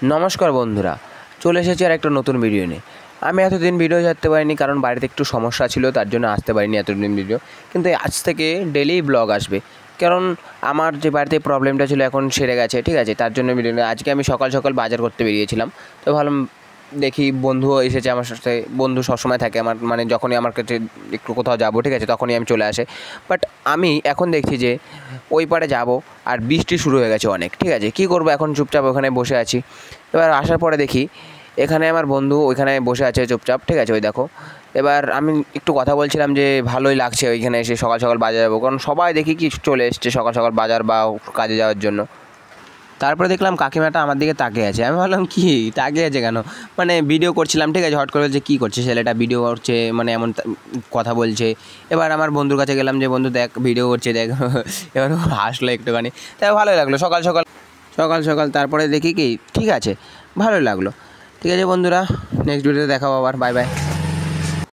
নমস্কার বন্ধুরা, চলে এসেছি আর একটা নতুন ভিডিও নিয়ে। আমি এতদিন ভিডিও ছাড়তে পারিনি কারণ বাড়িতে একটু সমস্যা ছিল, তার জন্য আসতে পারিনি এতদিন ভিডিও। কিন্তু আজ থেকে ডেলি ব্লগ আসবে, কারণ আমার যে বাড়িতে প্রবলেমটা ছিল এখন সেরে গেছে, ঠিক আছে? তার জন্য ভিডিও আজকে আমি সকাল সকাল বাজার করতে বেরিয়েছিলাম। তো ভাবলাম দেখি বন্ধুও এসেছে আমার সাথে। বন্ধু সবসময় থাকে আমার, মানে যখনই আমার কাছে একটু কোথাও যাবো, ঠিক আছে, তখনই আমি চলে আসে। বাট আমি এখন দেখছি যে ওই পারে যাব আর বৃষ্টি শুরু হয়ে গেছে অনেক, ঠিক আছে? কী করবো এখন? চুপচাপ ওখানে বসে আছি। এবার আসার পরে দেখি এখানে আমার বন্ধু ওইখানে বসে আছে চুপচাপ, ঠিক আছে? ওই দেখো, এবার আমি একটু কথা বলছিলাম যে ভালোই লাগছে ওইখানে এসে সকাল সকাল বাজার যাবো, কারণ সবাই দেখি কি চলে এসছে সকাল সকাল বাজার বা কাজে যাওয়ার জন্য। তারপরে দেখলাম কাকিমাটা আমার দিকে তাকিয়ে আছে। আমি ভাবলাম কি তাকিয়ে আছে কেন, মানে ভিডিও করছিলাম, ঠিক আছে? হট করে বলছে কী করছে ছেলেটা, ভিডিও করছে, মানে এমন কথা বলছে। এবার আমার বন্ধুর কাছে গেলাম যে বন্ধু দেখ ভিডিও করছে, দেখ। এবার ও হাসলো একটুখানি, তাই ভালোই লাগলো সকাল সকাল সকাল সকাল। তারপরে দেখি কি ঠিক আছে, ভালোই লাগলো। ঠিক আছে বন্ধুরা, নেক্সট ভিডিওতে দেখাবো আবার, বাই বাই।